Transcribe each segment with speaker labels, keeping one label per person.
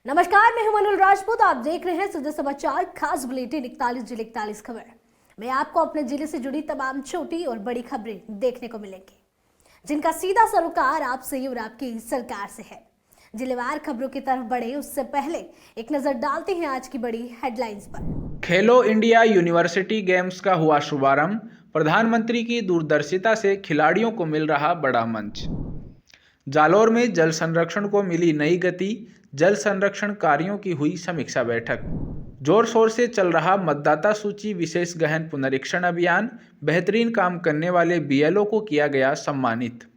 Speaker 1: नमस्कार, मैं हूं मनोल राजपूत। आप देख रहे हैं सीधे समाचार खास बुलेटिन 41 जिले 41 खबर में आपको अपने जिले से जुड़ी तमाम छोटी और बड़ी खबरें देखने को मिलेंगी, जिनका सीधा सरोकार आपसे और आपकी सरकार से है। जिलेवार खबरों की तरफ बढ़े उससे पहले एक नजर डालते हैं आज की बड़ी हेडलाइंस पर।
Speaker 2: खेलो इंडिया यूनिवर्सिटी गेम्स का हुआ शुभारंभ। प्रधानमंत्री की दूरदर्शिता से खिलाड़ियों को मिल रहा बड़ा मंच। जालौर में जल संरक्षण को मिली नई गति। जल संरक्षण कार्यों की हुई समीक्षा बैठक। जोर शोर से चल रहा मतदाता सूची विशेष गहन पुनरीक्षण अभियान। बेहतरीन काम करने वाले बीएलओ को किया गया सम्मानित।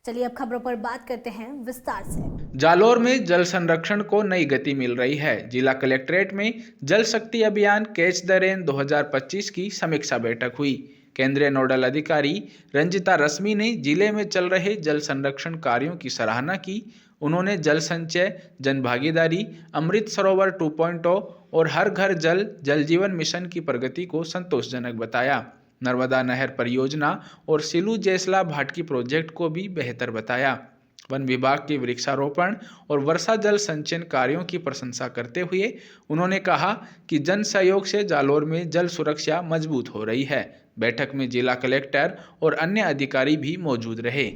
Speaker 1: चलिए अब खबरों पर बात करते हैं विस्तार से।
Speaker 2: जालौर में जल संरक्षण को नई गति मिल रही है। जिला कलेक्ट्रेट में जल शक्ति अभियान कैच द रेन 2025 की समीक्षा बैठक हुई। केंद्रीय नोडल अधिकारी रंजिता रश्मि ने जिले में चल रहे जल संरक्षण कार्यों की सराहना की। उन्होंने जल संचय, जन भागीदारी, अमृत सरोवर 2.0 और हर घर जल जल जीवन मिशन की प्रगति को संतोषजनक बताया। नर्मदा नहर परियोजना और सिलू जेसला भाटकी प्रोजेक्ट को भी बेहतर बताया। वन विभाग के वृक्षारोपण और वर्षा जल संचयन कार्यों की प्रशंसा करते हुए उन्होंने कहा कि जन सहयोग से जालौर में जल सुरक्षा मजबूत हो रही है। बैठक में जिला कलेक्टर और अन्य अधिकारी भी मौजूद रहे।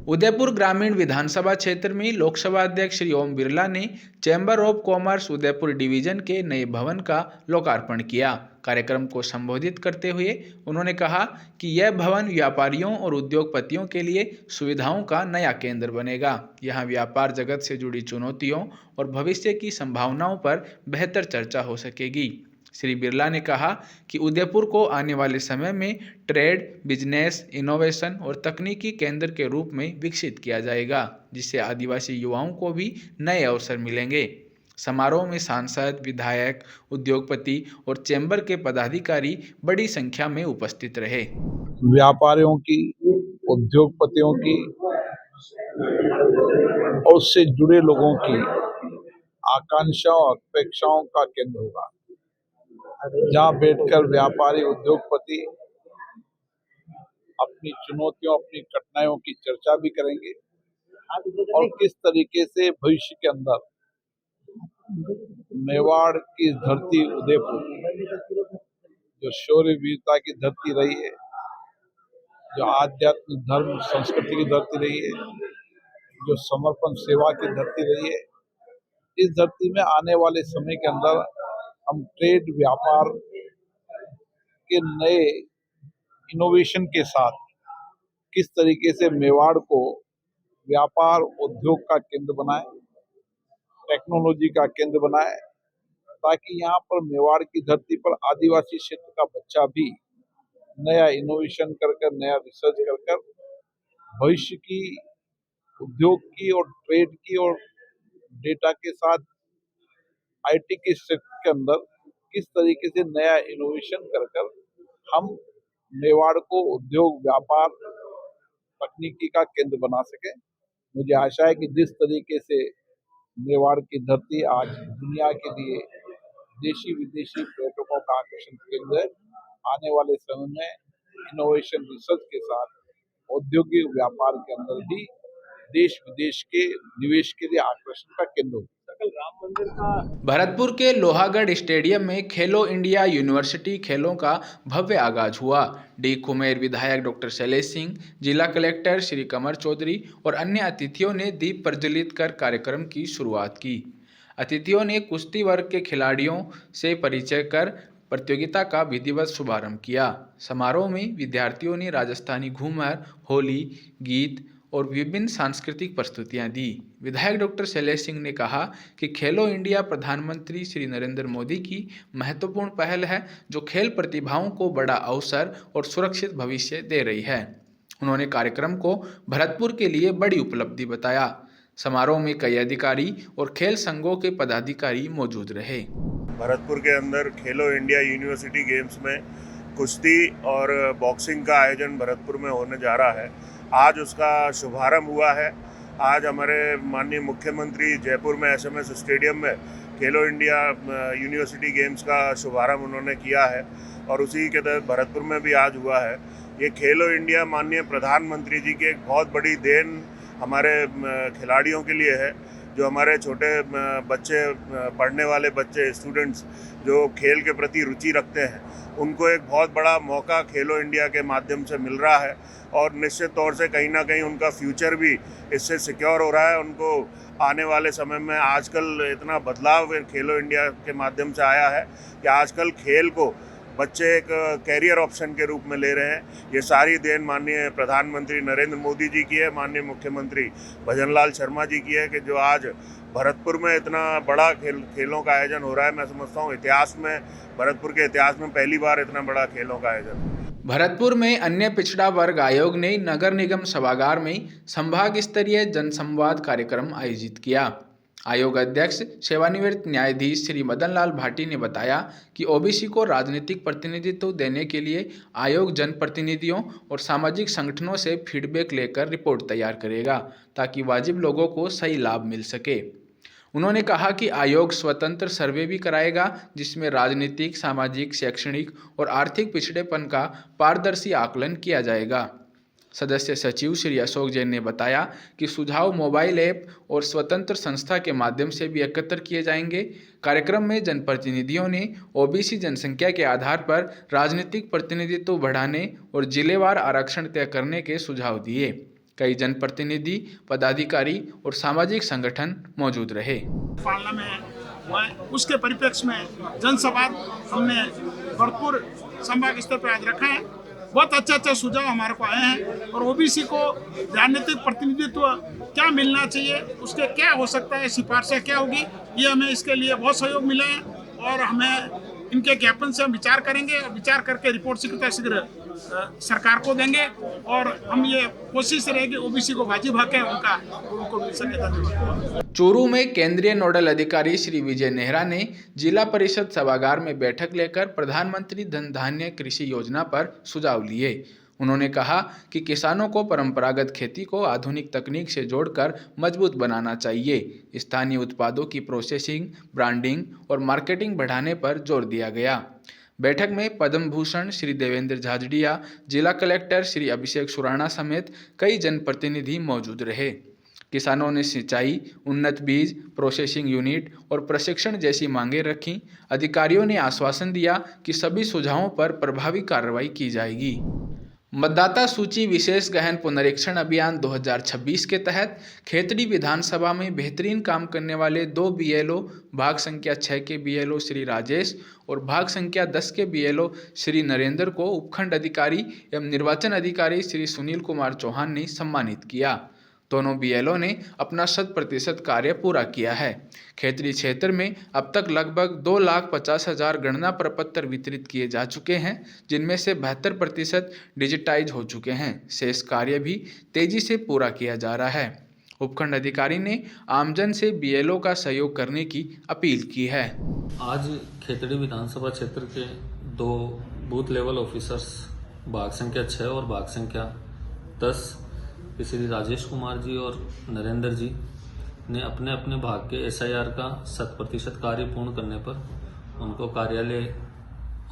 Speaker 2: उदयपुर ग्रामीण विधानसभा क्षेत्र में लोकसभा अध्यक्ष श्री ओम बिरला ने chamber of commerce Udaipur division के नए भवन का लोकार्पण किया। कार्यक्रम को संबोधित करते हुए उन्होंने कहा कि यह भवन व्यापारियों और उद्योगपतियों के लिए सुविधाओं का नया केंद्र बनेगा। यहाँ व्यापार जगत से जुड़ी चुनौतियों और भविष्य की संभावनाओं पर बेहतर चर्चा हो सकेगी। श्री बिरला ने कहा कि उदयपुर को आने वाले समय में ट्रेड, बिजनेस, इनोवेशन और तकनीकी केंद्र के रूप में विकसित किया जाएगा, जिससे आदिवासी युवाओं को भी नए अवसर मिलेंगे। समारोह में सांसद, विधायक, उद्योगपति और चैम्बर के पदाधिकारी बड़ी संख्या में उपस्थित रहे।
Speaker 3: व्यापारियों की, उद्योगपतियों की और उससे जुड़े लोगों की आकांक्षाओं और अपेक्षाओं का केंद्र होगा, जहां बैठकर व्यापारी, उद्योगपति अपनी चुनौतियों, अपनी कठिनाइयों की चर्चा भी करेंगे और किस तरीके से भविष्य के अंदर मेवाड़ की धरती उदयपुर, जो शौर्य वीरता की धरती रही है, जो आध्यात्मिक धर्म संस्कृति की धरती रही है, जो समर्पण सेवा की धरती रही है, इस धरती में आने वाले समय के अंदर हम ट्रेड, व्यापार के नए इनोवेशन के साथ किस तरीके से मेवाड़ को व्यापार, उद्योग का केंद्र बनाए, टेक्नोलॉजी का केंद्र बनाए, ताकि यहाँ पर मेवाड़ की धरती पर आदिवासी क्षेत्र का बच्चा भी नया इनोवेशन कर नया रिसर्च कर भविष्य की, उद्योग की और ट्रेड की और डेटा के साथ आईटी के क्षेत्र के अंदर किस तरीके से नया इनोवेशन कर हम मेवाड़ को उद्योग, व्यापार, तकनीकी का केंद्र बना सके। मुझे आशा है कि जिस तरीके से मेवाड़ की धरती आज दुनिया के लिए देशी विदेशी पर्यटकों का आकर्षण केंद्र है, आने वाले समय में इनोवेशन रिसर्च के साथ औद्योगिक व्यापार के अंदर भी देश विदेश के निवेश के लिए आकर्षण का केंद्र होगा।
Speaker 2: भरतपुर के लोहागढ़ स्टेडियम में खेलो इंडिया यूनिवर्सिटी खेलों का भव्य आगाज हुआ। डी कुमेर विधायक डॉक्टर शैलेश सिंह, जिला कलेक्टर श्री कमर चौधरी और अन्य अतिथियों ने दीप प्रज्वलित कर कार्यक्रम की शुरुआत की। अतिथियों ने कुश्ती वर्ग के खिलाड़ियों से परिचय कर प्रतियोगिता का विधिवत शुभारंभ किया। समारोह में विद्यार्थियों ने राजस्थानी घूमर, होली गीत और विभिन्न सांस्कृतिक प्रस्तुतियां दी। विधायक डॉक्टर शैलेश सिंह ने कहा कि खेलो इंडिया प्रधानमंत्री श्री नरेंद्र मोदी की महत्वपूर्ण पहल है, जो खेल प्रतिभाओं को बड़ा अवसर और सुरक्षित भविष्य दे रही है। उन्होंने कार्यक्रम को भरतपुर के लिए बड़ी उपलब्धि बताया। समारोह में कई अधिकारी और खेल संघों के पदाधिकारी मौजूद रहे।
Speaker 4: भरतपुर के अंदर खेलो इंडिया यूनिवर्सिटी गेम्स में कुश्ती और बॉक्सिंग का आयोजन भरतपुर में होने जा रहा है। आज उसका शुभारंभ हुआ है। आज हमारे माननीय मुख्यमंत्री जयपुर में एसएमएस स्टेडियम में खेलो इंडिया यूनिवर्सिटी गेम्स का शुभारंभ उन्होंने किया है और उसी के तहत भरतपुर में भी आज हुआ है। ये खेलो इंडिया माननीय प्रधानमंत्री जी की एक बहुत बड़ी देन हमारे खिलाड़ियों के लिए है, जो हमारे छोटे बच्चे, पढ़ने वाले बच्चे, स्टूडेंट्स जो खेल के प्रति रुचि रखते हैं, उनको एक बहुत बड़ा मौका खेलो इंडिया के माध्यम से मिल रहा है और निश्चित तौर से कहीं ना कहीं उनका फ्यूचर भी इससे सिक्योर हो रहा है। उनको आने वाले समय में आजकल इतना बदलाव खेलो इंडिया के माध्यम से आया है कि आजकल खेल को बच्चे एक कैरियर ऑप्शन के रूप में ले रहे हैं। ये सारी देन माननीय प्रधानमंत्री नरेंद्र मोदी जी की है, माननीय मुख्यमंत्री भजनलाल शर्मा जी की है कि जो आज भरतपुर में इतना बड़ा खेलों का आयोजन हो रहा है। मैं समझता हूँ इतिहास में, भरतपुर के इतिहास में पहली बार इतना बड़ा खेलों का आयोजन।
Speaker 2: भरतपुर में अन्य पिछड़ा वर्ग आयोग ने नगर निगम सभागार में संभाग स्तरीय जनसंवाद कार्यक्रम आयोजित किया। आयोग अध्यक्ष सेवानिवृत्त न्यायाधीश श्री मदन लाल भाटी ने बताया कि ओबीसी को राजनीतिक प्रतिनिधित्व देने के लिए आयोग जनप्रतिनिधियों और सामाजिक संगठनों से फीडबैक लेकर रिपोर्ट तैयार करेगा ताकि वाजिब लोगों को सही लाभ मिल सके। उन्होंने कहा कि आयोग स्वतंत्र सर्वे भी कराएगा जिसमें राजनीतिक, सामाजिक, शैक्षणिक और आर्थिक पिछड़ेपन का पारदर्शी आकलन किया जाएगा। सदस्य सचिव श्री अशोक जैन ने बताया कि सुझाव मोबाइल ऐप और स्वतंत्र संस्था के माध्यम से भी एकत्र किए जाएंगे। कार्यक्रम में जनप्रतिनिधियों ने ओबीसी जनसंख्या के आधार पर राजनीतिक प्रतिनिधित्व बढ़ाने और जिलेवार आरक्षण तय करने के सुझाव दिए। कई जनप्रतिनिधि, पदाधिकारी और सामाजिक संगठन मौजूद रहे।
Speaker 5: पालना में उसके परिप्रेक्ष्य में जनसंवाद हमने भरतपुर संभाग स्तर पर आज रखा है। बहुत अच्छे सुझाव हमारे को आए हैं और ओबीसी को राजनीतिक प्रतिनिधित्व क्या मिलना चाहिए, उसके क्या हो सकता है, सिफारिशें क्या होगी, ये हमें इसके लिए बहुत सहयोग मिला है और हमें इनके ज्ञापन से हम विचार करेंगे और विचार करके रिपोर्ट शीघ्र सरकार को देंगे और हम ये कोशिश रहेगी ओबीसी को वाजिब हक है उनको मिल सके। धन्यवाद।
Speaker 2: चूरू में केंद्रीय नोडल अधिकारी श्री विजय नेहरा ने जिला परिषद सभागार में बैठक लेकर प्रधानमंत्री धन धान्य कृषि योजना पर सुझाव लिए। उन्होंने कहा कि किसानों को परंपरागत खेती को आधुनिक तकनीक से जोड़कर मजबूत बनाना चाहिए। स्थानीय उत्पादों की प्रोसेसिंग, ब्रांडिंग और मार्केटिंग बढ़ाने पर जोर दिया गया। बैठक में पद्म भूषण श्री देवेंद्र झाझड़िया, जिला कलेक्टर श्री अभिषेक सुराणा समेत कई जनप्रतिनिधि मौजूद रहे। किसानों ने सिंचाई, उन्नत बीज, प्रोसेसिंग यूनिट और प्रशिक्षण जैसी मांगें रखीं। अधिकारियों ने आश्वासन दिया कि सभी सुझावों पर प्रभावी कार्रवाई की जाएगी। मतदाता सूची विशेष गहन पुनरीक्षण अभियान 2026 के तहत खेतड़ी विधानसभा में बेहतरीन काम करने वाले 2 बीएलओ, भाग संख्या 6 के बीएलओ श्री राजेश और भाग संख्या 10 के बीएलओ श्री नरेंद्र को उपखंड अधिकारी एवं निर्वाचन अधिकारी श्री सुनील कुमार चौहान ने सम्मानित किया। दोनों बीएलओ ने अपना 100% कार्य पूरा किया है। खेतड़ी क्षेत्र में अब तक लगभग 2,50,000 गणना प्रपत्र वितरित किए जा चुके हैं, जिनमें से 72% डिजिटाइज हो चुके हैं। शेष कार्य भी तेजी से पूरा किया जा रहा है। उपखंड अधिकारी ने आमजन से बीएलओ का सहयोग करने की अपील की है।
Speaker 6: आज खेतड़ी विधानसभा क्षेत्र के 2 बूथ लेवल ऑफिसर्स भाग संख्या 6 और भाग संख्या 10 श्री राजेश कुमार जी और नरेंद्र जी ने अपने अपने भाग के एसआईआर का 100% कार्य पूर्ण करने पर उनको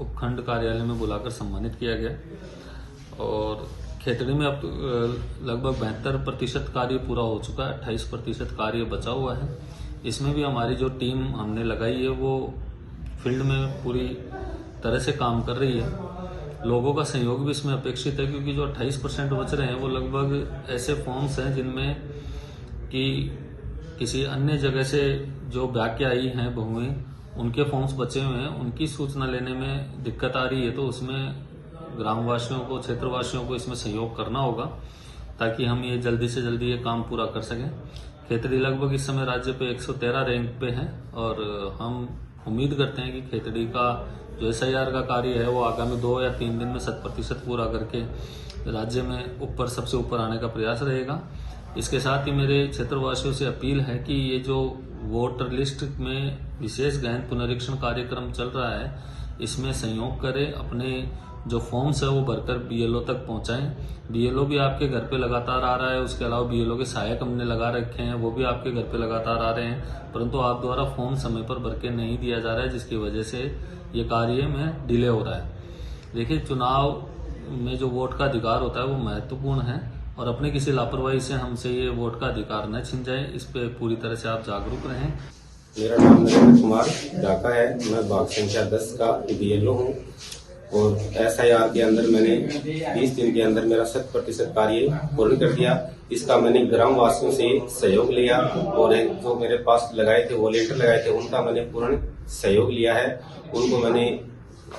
Speaker 6: उपखंड कार्यालय में बुलाकर सम्मानित किया गया। और खेतड़ी में अब लगभग 72% कार्य पूरा हो चुका है, 28% कार्य बचा हुआ है। इसमें भी हमारी जो टीम हमने लगाई है वो फील्ड में पूरी तरह से काम कर रही है। लोगों का सहयोग भी इसमें अपेक्षित है क्योंकि जो 28% बच रहे हैं वो लगभग ऐसे फॉर्म्स हैं जिनमें कि किसी अन्य जगह से जो ब्याह आई हैं बहुएं, उनके फॉर्म्स बचे हुए हैं, उनकी सूचना लेने में दिक्कत आ रही है। तो उसमें ग्रामवासियों को, क्षेत्रवासियों को इसमें सहयोग करना होगा ताकि हम ये जल्दी से जल्दी ये काम पूरा कर सकें। खेतड़ी लगभग इस समय राज्य पे 113 रैंक पे है और हम उम्मीद करते हैं कि खेतड़ी का जो एसआईआर का कार्य है वो आगामी 2 या 3 दिन में 100% पूरा करके राज्य में सबसे ऊपर आने का प्रयास रहेगा। इसके साथ ही मेरे क्षेत्रवासियों से अपील है कि ये जो वोटर लिस्ट में विशेष गहन पुनरीक्षण कार्यक्रम चल रहा है इसमें सहयोग करें, अपने जो फॉर्म्स है वो भरकर बीएलओ तक पहुंचाएं। बीएलओ भी आपके घर पे लगातार आ रहा है, उसके अलावा बीएलओ के सहायक हमने लगा रखे हैं, वो भी आपके घर पे लगातार आ रहे हैं, परंतु आप द्वारा फॉर्म समय पर भर के नहीं दिया जा रहा है, जिसकी वजह से ये कार्य में डिले हो रहा है। देखिए, चुनाव में जो वोट का अधिकार होता है वो महत्वपूर्ण है और अपने किसी लापरवाही से हमसे ये वोट का अधिकार न छिन जाए, इस पे पूरी तरह से आप जागरूक रहें।
Speaker 7: मेरा नाम नरेंद्र कुमार ढाका है। मैं भाग संख्या 10 का BLO हूँ और SIR के अंदर मैंने 20 दिन के अंदर मेरा 100% कार्य पूर्ण कर दिया। इसका मैंने ग्राम वासियों से सहयोग लिया और जो मेरे पास लगाए थे वॉलेंटियर लगाए थे उनका मैंने पूर्ण सहयोग लिया है। उनको मैंने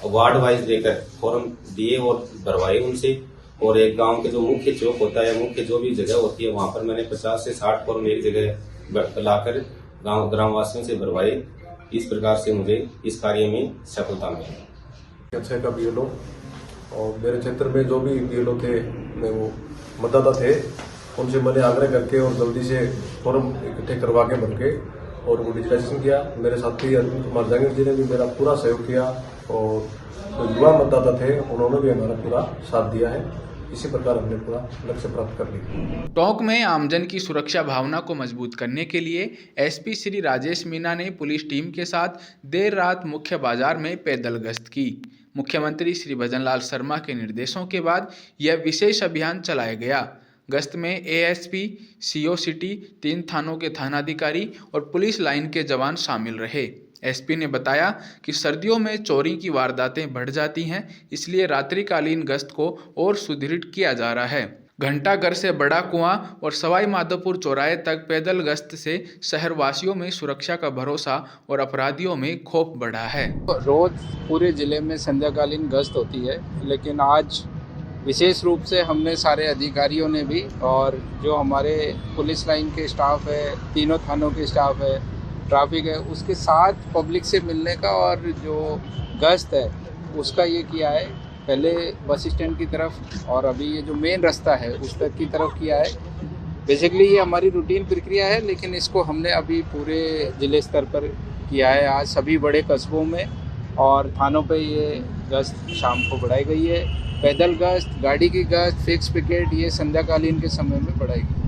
Speaker 7: वार्ड वाइज देकर फॉर्म दिए और भरवाए उनसे, और एक गांव के जो मुख्य चौक होता है, मुख्य जो भी जगह होती है, वहां पर मैंने 50 से 60 फॉर्म एक जगह लाकर ग्रामवासियों से भरवाए। इस प्रकार से मुझे इस कार्य में सफलता मिली।
Speaker 8: अच्छा का BLO और मेरे क्षेत्र में जो भी BLO थे, मैं वो मतदाता थे, उनसे मैंने आग्रह करके और जल्दी से फॉर्म इकट्ठे करवा के भर के और वो डिजिटाइजेशन किया। मेरे साथी अरविंद कुमार जहांगीर जी ने भी मेरा पूरा सहयोग किया और जो युवा मतदाता थे उन्होंने भी हमारा पूरा साथ दिया है। इसी प्रकार हमने पूरा लक्ष्य प्राप्त कर लिया।
Speaker 2: टोंक में आमजन की सुरक्षा भावना को मजबूत करने के लिए SP श्री राजेश मीना ने पुलिस टीम के साथ देर रात मुख्य बाजार में पैदल गश्त की। मुख्यमंत्री श्री भजनलाल शर्मा के निर्देशों के बाद यह विशेष अभियान चलाया गया। गश्त में ASP, CO सिटी, 3 थानों के थानाधिकारी और पुलिस लाइन के जवान शामिल रहे। SP ने बताया कि सर्दियों में चोरी की वारदातें बढ़ जाती हैं, इसलिए रात्रिकालीन गश्त को और सुदृढ़ किया जा रहा है। घंटाघर से बड़ा कुआं और सवाई माधोपुर चौराहे तक पैदल गश्त से शहरवासियों में सुरक्षा का भरोसा और अपराधियों में खौफ बढ़ा है।
Speaker 9: रोज पूरे जिले में संध्याकालीन गश्त होती है, लेकिन आज विशेष रूप से हमने सारे अधिकारियों ने भी और जो हमारे पुलिस लाइन के स्टाफ है, तीनों थानों के स्टाफ है, ट्रैफिक है, उसके साथ पब्लिक से मिलने का और जो गश्त है उसका ये किया है। पहले बस स्टैंड की तरफ और अभी ये जो मेन रास्ता है उस तक की तरफ किया है। बेसिकली ये हमारी रूटीन प्रक्रिया है, लेकिन इसको हमने अभी पूरे जिले स्तर पर किया है। आज सभी बड़े कस्बों में और थानों पे ये गश्त शाम को बढ़ाई गई है। पैदल गश्त, गाड़ी की गश्त, फिक्स पिकेट ये संध्याकालीन के समय में बढ़ाई गई।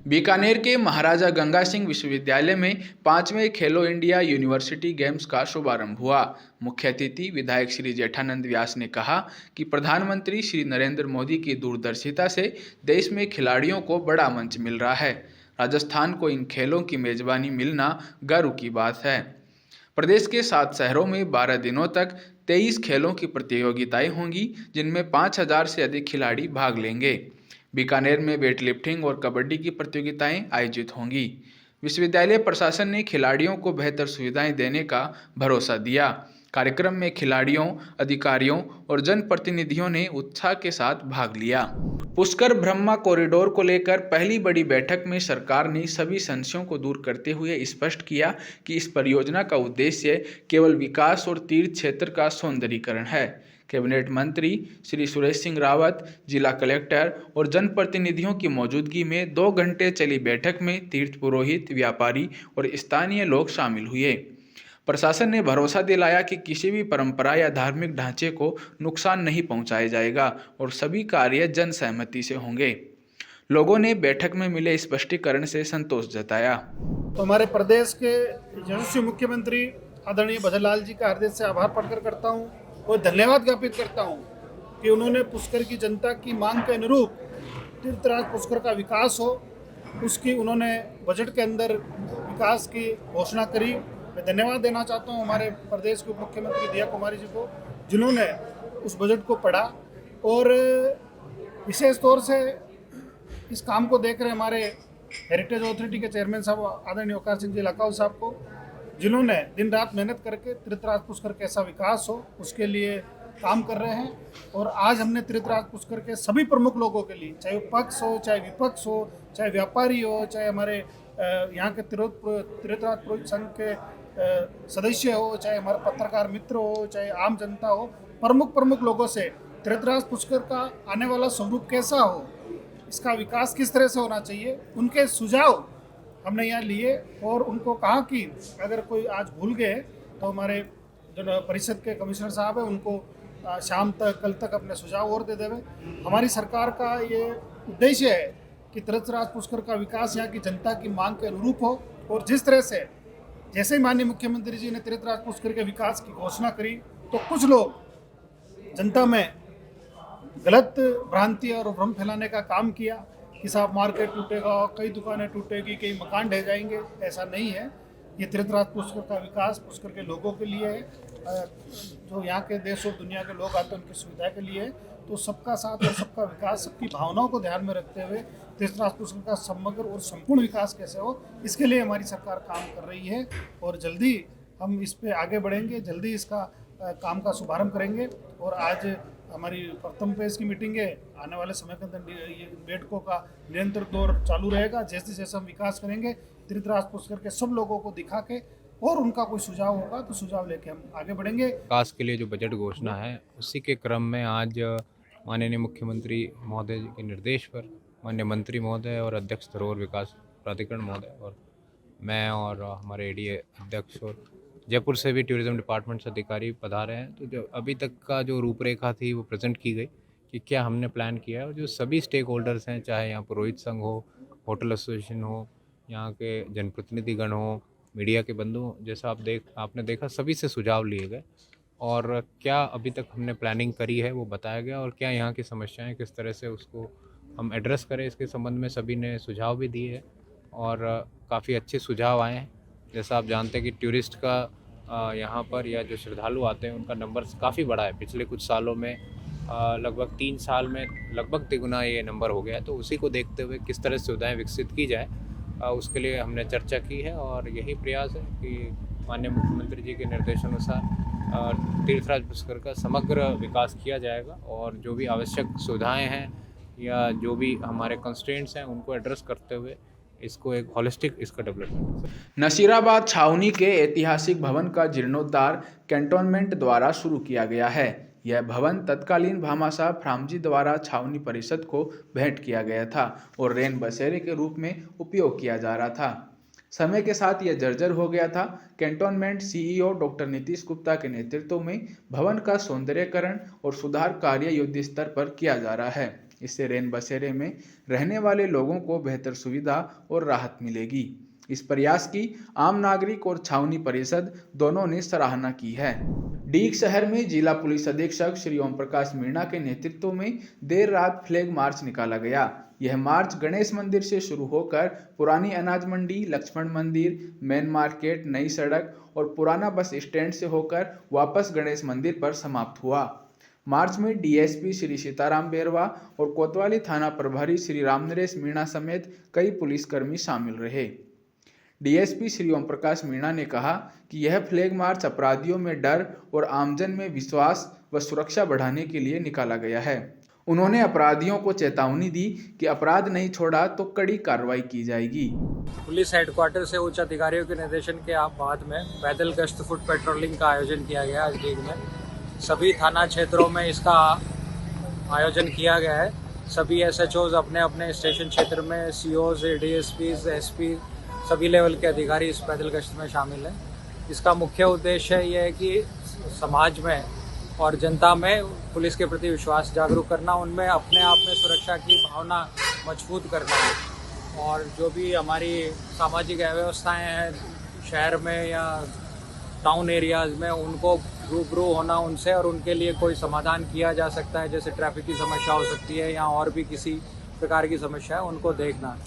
Speaker 2: बीकानेर के महाराजा गंगा सिंह विश्वविद्यालय में 5वें खेलो इंडिया यूनिवर्सिटी गेम्स का शुभारंभ हुआ। मुख्य अतिथि विधायक श्री जेठानंद व्यास ने कहा कि प्रधानमंत्री श्री नरेंद्र मोदी की दूरदर्शिता से देश में खिलाड़ियों को बड़ा मंच मिल रहा है। राजस्थान को इन खेलों की मेजबानी मिलना गर्व की बात है। प्रदेश के 7 शहरों में 12 दिनों तक 23 खेलों की प्रतियोगिताएं होंगी, जिनमें 5000 से अधिक खिलाड़ी भाग लेंगे। बीकानेर में वेट लिफ्टिंग और कबड्डी की प्रतियोगिताएं आयोजित होंगी। विश्वविद्यालय प्रशासन ने खिलाड़ियों को बेहतर सुविधाएं देने का भरोसा दिया। कार्यक्रम में खिलाड़ियों, अधिकारियों और जनप्रतिनिधियों ने उत्साह के साथ भाग लिया। पुष्कर ब्रह्मा कॉरिडोर को लेकर पहली बड़ी बैठक में सरकार ने सभी संशयों को दूर करते हुए स्पष्ट किया कि इस परियोजना का उद्देश्य केवल विकास और तीर्थ क्षेत्र का सौंदर्यीकरण है। कैबिनेट मंत्री श्री सुरेश सिंह रावत, जिला कलेक्टर और जनप्रतिनिधियों की मौजूदगी में 2 घंटे चली बैठक में तीर्थ पुरोहित, व्यापारी और स्थानीय लोग शामिल हुए। प्रशासन ने भरोसा दिलाया कि किसी भी परंपरा या धार्मिक ढांचे को नुकसान नहीं पहुंचाया जाएगा और सभी कार्य जन सहमति से होंगे। लोगों ने बैठक में मिले स्पष्टीकरण से संतोष जताया।
Speaker 5: तो हमारे प्रदेश के यशस्वी मुख्यमंत्री आदरणीय भजनलाल जी का हृदय से आभार प्रकट करता हूँ और धन्यवाद ज्ञापित करता हूँ कि उन्होंने पुष्कर की जनता की मांग के अनुरूप तीर्थराज पुष्कर का विकास हो, उसकी उन्होंने बजट के अंदर विकास की घोषणा करी। मैं धन्यवाद देना चाहता हूँ हमारे प्रदेश के उप मुख्यमंत्री दिया कुमारी जी को, जिन्होंने उस बजट को पढ़ा और विशेष तौर से इस काम को देख रहे हमारे हेरिटेज अथॉरिटी के चेयरमैन साहब आदरणीय वकार सिंह जी लखाऊ साहब को, जिन्होंने दिन रात मेहनत करके तीर्थराज पुष्कर कैसा विकास हो उसके लिए काम कर रहे हैं। और आज हमने तीर्थराज पुष्कर के सभी प्रमुख लोगों के लिए, चाहे पक्ष हो, चाहे विपक्ष हो, चाहे व्यापारी हो, चाहे हमारे यहाँ के तीर्थराज पुरोहित संघ के सदस्य हो, चाहे हमारे पत्रकार मित्र हो, चाहे आम जनता हो, प्रमुख लोगों से तीर्थराज पुष्कर का आने वाला स्वरूप कैसा हो, इसका विकास किस तरह से होना चाहिए, उनके सुझाव हमने यहाँ लिए और उनको कहा कि अगर कोई आज भूल गए तो हमारे जो परिषद के कमिश्नर साहब हैं उनको शाम तक, कल तक अपने सुझाव और दे देवे। हमारी सरकार का ये उद्देश्य है कि तीर्थराज पुष्कर का विकास यहाँ की जनता की मांग के अनुरूप हो और जिस तरह से जैसे ही माननीय मुख्यमंत्री जी ने तीर्थराज पुष्कर के विकास की घोषणा करी तो कुछ लोग जनता में गलत भ्रांति और भ्रम फैलाने का काम किया कि साहब मार्केट टूटेगा, कई दुकानें टूटेगी, कई मकान ढह जाएंगे, ऐसा नहीं है। ये तीर्थराज पुष्कर का विकास पुष्कर के लोगों के लिए है, जो यहाँ के देश और दुनिया के लोग आते हैं उनकी सुविधा के लिए। तो सबका साथ और सबका विकास, सबकी भावनाओं को ध्यान में रखते हुए तीर्थराज पुष्कर का समग्र और संपूर्ण विकास कैसे हो, इसके लिए हमारी सरकार काम कर रही है और जल्दी हम इस पे आगे बढ़ेंगे, जल्दी इसका काम का शुभारंभ करेंगे। और आज हमारी प्रथम फेज की मीटिंग है, आने वाले समय के अंदर ये बैठकों का निरंतर दौर चालू रहेगा। जैसे जैसे हम विकास करेंगे, तीर्थराज पुष्कर के सब लोगों को दिखा के और उनका कोई सुझाव होगा तो सुझाव लेके हम आगे बढ़ेंगे।
Speaker 10: विकास के लिए जो बजट घोषणा है, उसी के क्रम में आज माननीय मुख्यमंत्री महोदय के निर्देश पर माननीय मंत्री महोदय और अध्यक्ष धरोहर विकास प्राधिकरण महोदय और मैं और हमारे एडीए अध्यक्ष और जयपुर से भी टूरिज्म डिपार्टमेंट से अधिकारी पधारे हैं। तो जो अभी तक का जो रूपरेखा थी वो प्रेजेंट की गई कि क्या हमने प्लान किया है, और जो सभी स्टेक होल्डर्स हैं, चाहे यहाँ पुरोहित संघ हो, होटल एसोसिएशन हो, यहाँ के जनप्रतिनिधिगण हो, मीडिया के बंधु हो, जैसा आपने देखा सभी से सुझाव लिए गए और क्या अभी तक हमने प्लानिंग करी है वो बताया गया, और क्या यहाँ की समस्याएं किस तरह से उसको हम एड्रेस करें, इसके संबंध में सभी ने सुझाव भी दिए हैं और काफ़ी अच्छे सुझाव आए हैं। जैसा आप जानते हैं कि टूरिस्ट का यहाँ पर या जो श्रद्धालु आते हैं उनका नंबर काफ़ी बड़ा है। पिछले कुछ सालों में लगभग 3 साल में लगभग तिगुना ये नंबर हो गया है। तो उसी को देखते हुए किस तरह सुविधाएं विकसित की जाए, उसके लिए हमने चर्चा की है और यही प्रयास है कि माननीय मुख्यमंत्री जी के निर्देशानुसार तीर्थराज पुष्कर का समग्र विकास किया जाएगा और जो भी आवश्यक सुविधाएं हैं या जो भी हमारे कंस्ट्रेंट्स हैं उनको एड्रेस करते हुए इसको एक हॉलिस्टिक इसका डेवलपमेंट।
Speaker 2: नसीराबाद छावनी के ऐतिहासिक भवन का जीर्णोद्धार कैंटोनमेंट द्वारा शुरू किया गया है। यह भवन तत्कालीन भामाशाह फ्रामजी द्वारा छावनी परिषद को भेंट किया गया था और रैन बसेरे के रूप में उपयोग किया जा रहा था। समय के साथ यह जर्जर हो गया था। Cantonment CEO doctor Nitish Gupta के नेतृत्व में भवन का सौंदर्यीकरण और सुधार कार्य युद्ध स्तर पर किया जा रहा है। इससे रैन बसेरे में रहने वाले लोगों को बेहतर सुविधा और राहत मिलेगी। इस प्रयास की आम नागरिक और छावनी परिषद दोनों ने सराहना की है। डीग शहर में जिला पुलिस अधीक्षक श्री ओम प्रकाश मीणा के नेतृत्व में देर रात फ्लैग मार्च निकाला गया। यह मार्च गणेश मंदिर से शुरू होकर पुरानी अनाज मंडी, लक्ष्मण मंदिर, मेन मार्केट, नई सड़क और पुराना बस स्टैंड से होकर वापस गणेश मंदिर पर समाप्त हुआ। मार्च में डीएसपी श्री सीताराम बेरवा और कोतवाली थाना प्रभारी श्री रामनरेश मीणा समेत कई पुलिसकर्मी शामिल रहे। डीएसपी श्री ओम प्रकाश मीणा ने कहा कि यह फ्लैग मार्च अपराधियों में डर और आमजन में विश्वास व सुरक्षा बढ़ाने के लिए निकाला गया है। उन्होंने अपराधियों को चेतावनी दी कि अपराध नहीं छोड़ा तो कड़ी कार्रवाई की जाएगी।
Speaker 11: पुलिस हेडक्वार्टर से उच्च अधिकारियों के निर्देशन के बाद में पैदल गश्त फुट पेट्रोलिंग का आयोजन किया गया। आज डीग में सभी थाना क्षेत्रों में इसका आयोजन किया गया है। सभी एसएचओज अपने अपने स्टेशन क्षेत्र में, सीओज, डीएसपीज, एसपी सभी लेवल के अधिकारी इस पैदल गश्त में शामिल हैं। इसका मुख्य उद्देश्य ये है कि समाज में और जनता में पुलिस के प्रति विश्वास जागरूक करना, उनमें अपने आप में सुरक्षा की भावना मजबूत करना है और जो भी हमारी सामाजिक अव्यवस्थाएं हैं शहर में या टाउन एरियाज़ में, उनको रूबरू होना उनसे और उनके लिए कोई समाधान किया जा सकता है। जैसे ट्रैफिक की समस्या हो सकती है या और भी किसी प्रकार की समस्या है, उनको देखना।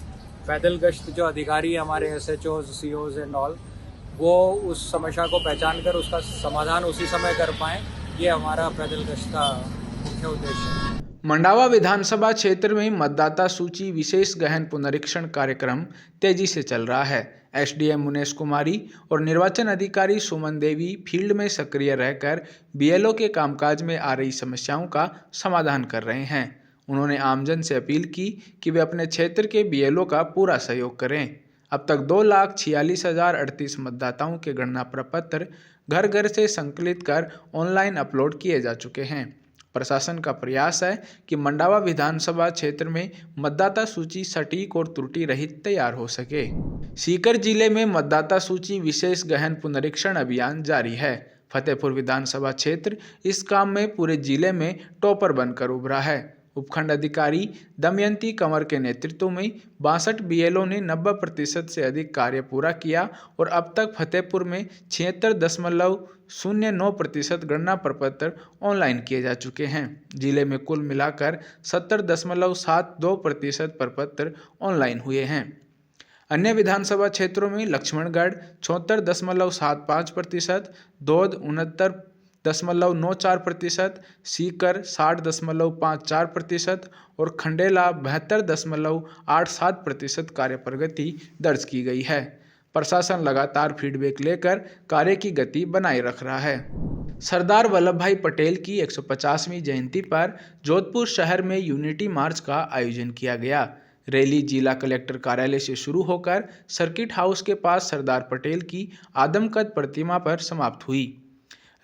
Speaker 11: पैदल गश्त जो अधिकारी हमारे एसएचओज, सीओज एंड ऑल, वो उस समस्या को पहचान कर उसका समाधान उसी समय कर पाएँ, ये हमारा पैदल गश्त का मुख्य उद्देश्य है।
Speaker 2: मंडावा विधानसभा क्षेत्र में मतदाता सूची विशेष गहन पुनरीक्षण कार्यक्रम तेजी से चल रहा है। एसडीएम मुनेश कुमारी और निर्वाचन अधिकारी सुमन देवी फील्ड में सक्रिय रहकर बीएलओ के कामकाज में आ रही समस्याओं का समाधान कर रहे हैं। उन्होंने आमजन से अपील की कि वे अपने क्षेत्र के बीएलओ का पूरा सहयोग करें। अब तक 2,46,038 मतदाताओं के गणना प्रपत्र घर घर से संकलित कर ऑनलाइन अपलोड किए जा चुके हैं। प्रशासन का प्रयास है कि मंडावा विधानसभा क्षेत्र में मतदाता सूची सटीक और त्रुटि रहित तैयार हो सके। सीकर जिले में मतदाता सूची विशेष गहन पुनरीक्षण अभियान जारी है। फतेहपुर विधानसभा क्षेत्र इस काम में पूरे जिले में टॉपर बनकर उभरा है। उपखंड अधिकारी दमयंती कंवर के नेतृत्व में 62 बीएलओ ने 90% से अधिक कार्य पूरा किया और अब तक फतेहपुर में 76.09% गणना प्रपत्र ऑनलाइन किए जा चुके हैं। जिले में कुल मिलाकर 70.72% प्रपत्र ऑनलाइन हुए हैं। अन्य विधानसभा क्षेत्रों में लक्ष्मणगढ़ 74.75%, दौद 69.94%, सीकर 60.54% और खंडेला 72.87% कार्य प्रगति दर्ज की गई है। प्रशासन लगातार फीडबैक लेकर कार्य की गति बनाए रख रहा है। सरदार वल्लभ भाई पटेल की 150वीं जयंती पर जोधपुर शहर में यूनिटी मार्च का आयोजन किया गया। रैली जिला कलेक्टर कार्यालय से शुरू होकर सर्किट हाउस के पास सरदार पटेल की आदमकद प्रतिमा पर समाप्त हुई।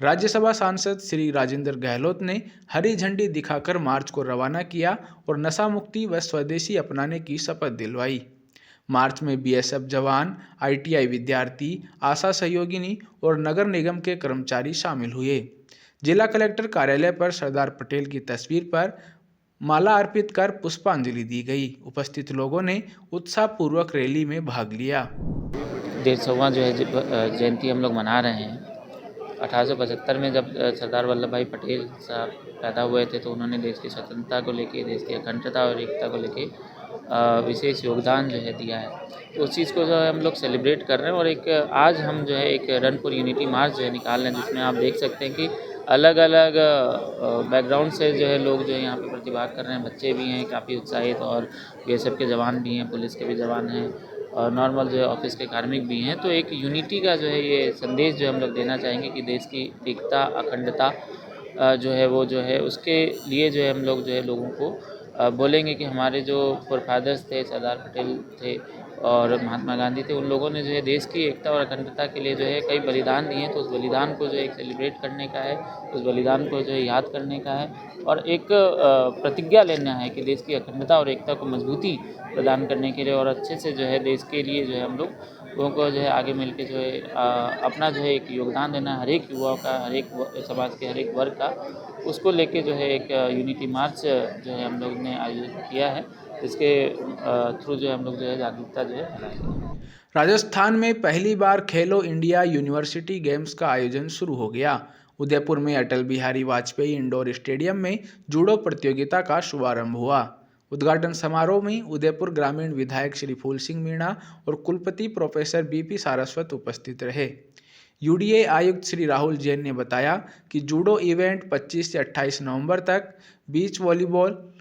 Speaker 2: राज्यसभा सांसद श्री राजेंद्र गहलोत ने हरी झंडी दिखाकर मार्च को रवाना किया और नशा मुक्ति व स्वदेशी अपनाने की शपथ दिलवाई। मार्च में बीएसएफ जवान, आईटीआई विद्यार्थी, आशा सहयोगिनी और नगर निगम के कर्मचारी शामिल हुए। जिला कलेक्टर कार्यालय पर सरदार पटेल की तस्वीर पर माला अर्पित कर पुष्पांजलि दी गई। उपस्थित लोगों ने उत्साहपूर्वक रैली में भाग लिया।
Speaker 12: 150वां जो है जयंती हम लोग मना रहे हैं। 1875 में जब सरदार वल्लभ भाई पटेल साहब पैदा हुए थे तो उन्होंने देश की स्वतंत्रता को लेके, देश की अखंडता और एकता को लेके विशेष योगदान जो है दिया है। तो उस चीज़ को जो है हम लोग सेलिब्रेट कर रहे हैं और एक आज हम जो है एक रन फॉर यूनिटी मार्च जो है निकाल रहे हैं, जिसमें आप देख सकते हैं कि अलग अलग बैकग्राउंड से जो है लोग जो है यहाँ पे प्रतिभाग कर रहे हैं। बच्चे भी हैं काफ़ी उत्साहित और बीएसएफ के जवान भी हैं, पुलिस के भी जवान हैं और नॉर्मल जो है ऑफिस के कार्मिक भी हैं। तो एक यूनिटी का जो है ये संदेश जो हम लोग देना चाहेंगे कि देश की एकता, अखंडता जो है वो जो है उसके लिए जो है हम लोग जो है लोगों को बोलेंगे कि हमारे जो फोरफादर्स थे, सरदार पटेल थे और महात्मा गांधी थे, उन लोगों ने जो है देश की एकता और अखंडता के लिए जो है कई बलिदान दिए हैं। तो उस बलिदान को जो है सेलिब्रेट करने का है, उस बलिदान को जो है याद करने का है और एक प्रतिज्ञा लेना है कि देश की अखंडता और एकता को मजबूती प्रदान करने के लिए और अच्छे से जो है देश के लिए जो है हम लोगों को जो है आगे मिल के जो है अपना जो है एक योगदान देना है। हर एक युवाओं का, हर एक समाज के हर एक वर्ग का, उसको लेके जो है एक यूनिटी मार्च जो है हम लोग ने आयोजित किया है, जिसके थ्रू जो है हम लोग जो है जागरूकता जो है फैलाएंगे।
Speaker 2: राजस्थान में पहली बार खेलो इंडिया यूनिवर्सिटी गेम्स का आयोजन शुरू हो गया। उदयपुर में अटल बिहारी वाजपेयी इंडोर स्टेडियम में जूडो प्रतियोगिता का शुभारंभ हुआ। उद्घाटन समारोह में उदयपुर ग्रामीण विधायक श्री फूल सिंह मीणा और कुलपति प्रोफेसर बीपी सारस्वत उपस्थित रहे। यूडीए आयुक्त श्री राहुल जैन ने बताया कि जूडो इवेंट 25 से 28 नवंबर तक, बीच वॉलीबॉल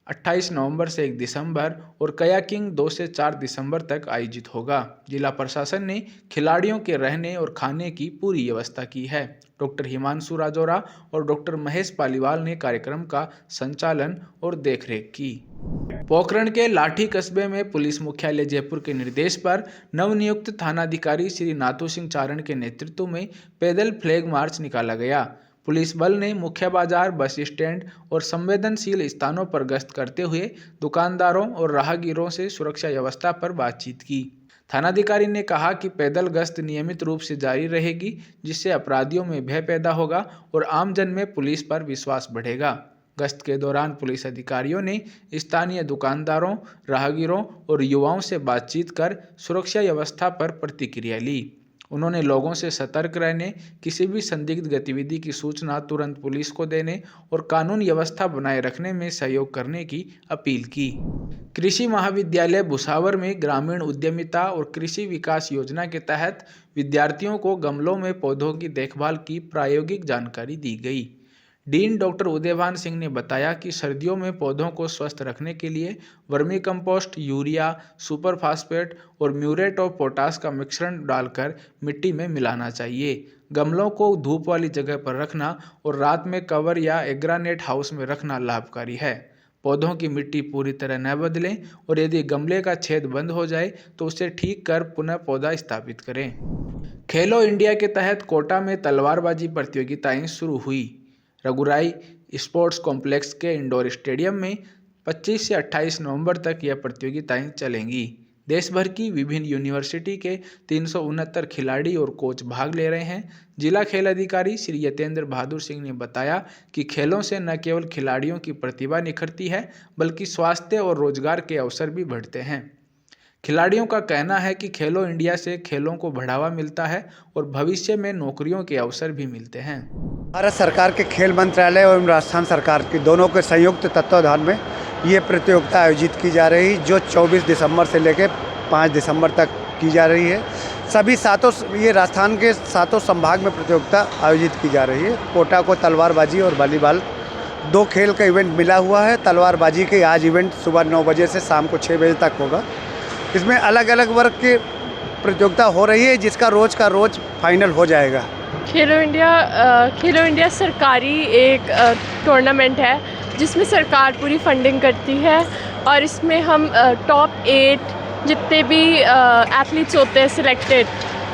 Speaker 2: 28 नवंबर से 1 दिसंबर और कयाकिंग 2 से 4 दिसंबर तक आयोजित होगा। जिला प्रशासन ने खिलाड़ियों के रहने और खाने की पूरी व्यवस्था की है। डॉक्टर हिमांशु राजौरा और डॉक्टर महेश पालीवाल ने कार्यक्रम का संचालन और देखरेख की। पोखरण के लाठी कस्बे में पुलिस मुख्यालय जयपुर के निर्देश पर नवनियुक्त थानाधिकारी श्री नाथू सिंह चारण के नेतृत्व में पैदल फ्लैग मार्च निकाला गया। पुलिस बल ने मुख्य बाजार, बस स्टैंड और संवेदनशील स्थानों पर गश्त करते हुए दुकानदारों और राहगीरों से सुरक्षा व्यवस्था पर बातचीत की। थानाधिकारी ने कहा कि पैदल गश्त नियमित रूप से जारी रहेगी, जिससे अपराधियों में भय पैदा होगा और आमजन में पुलिस पर विश्वास बढ़ेगा। गश्त के दौरान पुलिस अधिकारियों ने स्थानीय दुकानदारों, राहगीरों और युवाओं से बातचीत कर सुरक्षा व्यवस्था पर प्रतिक्रिया ली। उन्होंने लोगों से सतर्क रहने, किसी भी संदिग्ध गतिविधि की सूचना तुरंत पुलिस को देने और कानून व्यवस्था बनाए रखने में सहयोग करने की अपील की। कृषि महाविद्यालय भुसावर में ग्रामीण उद्यमिता और कृषि विकास योजना के तहत विद्यार्थियों को गमलों में पौधों की देखभाल की प्रायोगिक जानकारी दी गई। डीन डॉक्टर उदयभान सिंह ने बताया कि सर्दियों में पौधों को स्वस्थ रखने के लिए vermi compost, urea, super phosphate और म्यूरेट ऑफ पोटाश का मिश्रण डालकर मिट्टी में मिलाना चाहिए। गमलों को धूप वाली जगह पर रखना और रात में कवर या एग्रानेट हाउस में रखना लाभकारी है। पौधों की मिट्टी पूरी तरह न बदलें और यदि गमले का छेद बंद हो जाए तो उसे ठीक कर पुनः पौधा स्थापित करें। खेलो इंडिया के तहत कोटा में तलवारबाजी प्रतियोगिताएं शुरू हुई। रघुराई स्पोर्ट्स कॉम्प्लेक्स के इंडोर स्टेडियम में 25 से 28 नवंबर तक यह प्रतियोगिताएं चलेंगी। देश भर की विभिन्न यूनिवर्सिटी के 369 खिलाड़ी और कोच भाग ले रहे हैं। जिला खेल अधिकारी श्री यतेंद्र बहादुर सिंह ने बताया कि खेलों से न केवल खिलाड़ियों की प्रतिभा निखरती है, बल्कि स्वास्थ्य और रोजगार के अवसर भी बढ़ते हैं। खिलाड़ियों का कहना है कि खेलो इंडिया से खेलों को बढ़ावा मिलता है और भविष्य में नौकरियों के अवसर भी मिलते हैं।
Speaker 13: भारत सरकार के खेल मंत्रालय एवं राजस्थान सरकार के दोनों के संयुक्त तत्वाधान में ये प्रतियोगिता आयोजित की जा रही, जो 24 दिसंबर से लेकर 5 दिसंबर तक की जा रही है। सभी ये राजस्थान के 7 संभाग में प्रतियोगिता आयोजित की जा रही है। कोटा को तलवारबाजी और वॉलीबॉल 2 खेल का इवेंट मिला हुआ है। तलवारबाजी के आज इवेंट सुबह 9 बजे से शाम को 6 बजे तक होगा। इसमें अलग अलग वर्ग की प्रतियोगिता हो रही है, जिसका रोज का रोज फाइनल हो जाएगा।
Speaker 14: खेलो इंडिया सरकारी एक टूर्नामेंट है जिसमें सरकार पूरी फंडिंग करती है और इसमें हम टॉप 8 जितने भी एथलीट्स होते हैं सिलेक्टेड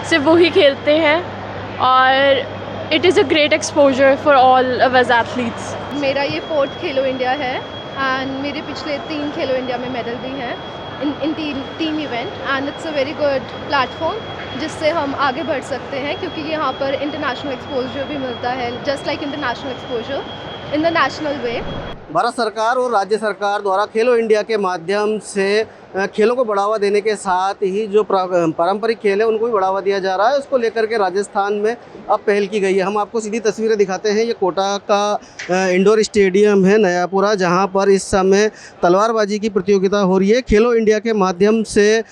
Speaker 14: सिर्फ वही खेलते हैं और it is a great exposure for all us athletes.
Speaker 15: मेरा ये 4th खेलो इंडिया है एंड मेरे पिछले 3 खेलो इंडिया में मेडल भी हैं in team event and it's a very good platform जिससे हम आगे बढ़ सकते हैं, क्योंकि यहाँ पर इंटरनेशनल एक्सपोजर भी मिलता है, just like international exposure in the national way.
Speaker 16: Bharat सरकार और राज्य सरकार द्वारा खेलो इंडिया के माध्यम से खेलों को बढ़ावा देने के साथ ही जो पारंपरिक खेल है उनको भी बढ़ावा दिया जा रहा है। उसको लेकर के राजस्थान में अब पहल की गई है। हम आपको सीधी तस्वीरें दिखाते हैं। ये कोटा का इंडोर स्टेडियम है नयापुरा, जहां पर इस समय तलवारबाजी की प्रतियोगिता हो रही है। खेलो इंडिया के माध्यम से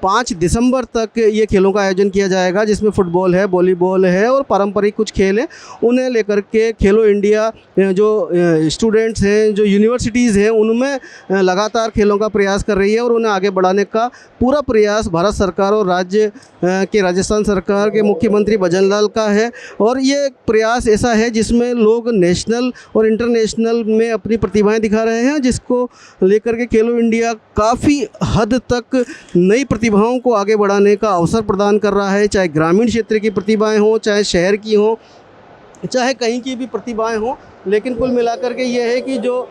Speaker 16: 5 दिसंबर तक ये खेलों का आयोजन किया जाएगा, जिसमें फुटबॉल है, वॉलीबॉल है और पारंपरिक कुछ खेल हैं। उन्हें लेकर के खेलो इंडिया जो स्टूडेंट्स हैं, जो यूनिवर्सिटीज़ हैं, उनमें लगातार खेलों का प्रयास कर रही है और उन्हें आगे बढ़ाने का पूरा प्रयास भारत सरकार और राज्य के राजस्थान सरकार के मुख्यमंत्री भजन लाल का है। और ये प्रयास ऐसा है जिसमें लोग नेशनल और इंटरनेशनल में अपनी प्रतिभाएं दिखा रहे हैं, जिसको लेकर के खेलो इंडिया काफ़ी हद तक नई प्रतिभाओं को आगे बढ़ाने का अवसर प्रदान कर रहा है। चाहे ग्रामीण क्षेत्र की प्रतिभाएं हों, चाहे शहर की हों, चाहे कहीं की भी प्रतिभाएं हों, लेकिन कुल मिलाकर के ये है कि जो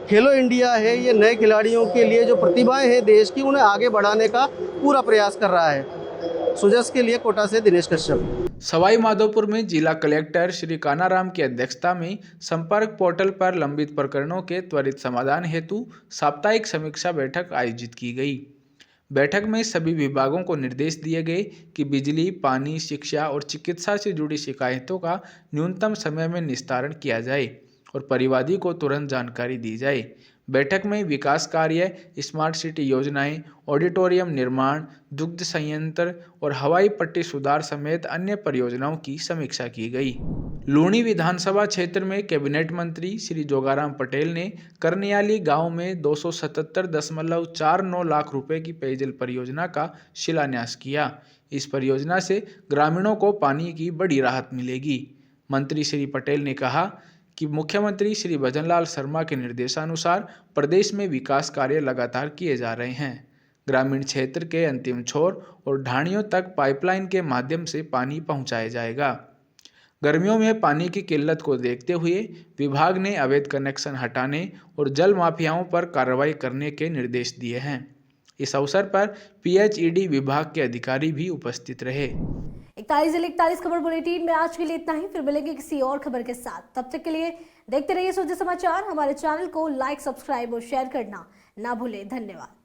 Speaker 16: खेलो इंडिया है ये नए खिलाड़ियों के लिए जो प्रतिभाएं हैं देश की, उन्हें आगे बढ़ाने का पूरा प्रयास कर रहा है। सुजस के लिए कोटा से दिनेश कश्यप।
Speaker 2: सवाई माधोपुर में जिला कलेक्टर श्री कानाराम की अध्यक्षता में संपर्क पोर्टल पर लंबित प्रकरणों के त्वरित समाधान हेतु साप्ताहिक समीक्षा बैठक आयोजित की गई। बैठक में सभी विभागों को निर्देश दिए गए कि बिजली, पानी, शिक्षा और चिकित्सा से जुड़ी शिकायतों का न्यूनतम समय में निस्तारण किया जाए और परिवादी को तुरंत जानकारी दी जाए। बैठक में विकास कार्य, स्मार्ट सिटी योजनाएं, ऑडिटोरियम निर्माण, दुग्ध संयंत्र और हवाई पट्टी सुधार समेत अन्य परियोजनाओं की समीक्षा की गई। लूणी विधानसभा क्षेत्र में कैबिनेट मंत्री श्री जोगाराम पटेल ने करनियाली गांव में 277.49 लाख रुपए की पेयजल परियोजना का शिलान्यास किया। इस परियोजना से ग्रामीणों को पानी की बड़ी राहत मिलेगी। मंत्री श्री पटेल ने कहा कि मुख्यमंत्री श्री भजन लाल शर्मा के निर्देशानुसार प्रदेश में विकास कार्य लगातार किए जा रहे हैं। ग्रामीण क्षेत्र के अंतिम छोर और ढाणियों तक पाइपलाइन के माध्यम से पानी पहुंचाया जाएगा। गर्मियों में पानी की किल्लत को देखते हुए विभाग ने अवैध कनेक्शन हटाने और जल माफियाओं पर कार्रवाई करने के निर्देश दिए हैं। इस अवसर पर PHED विभाग के अधिकारी भी उपस्थित रहे।
Speaker 1: 41 खबर बुलेटिन में आज के लिए इतना ही। फिर मिलेंगे किसी और खबर के साथ। तब तक के लिए देखते रहिए सूर्य समाचार। हमारे चैनल को लाइक, सब्सक्राइब और शेयर करना ना भूलें। धन्यवाद।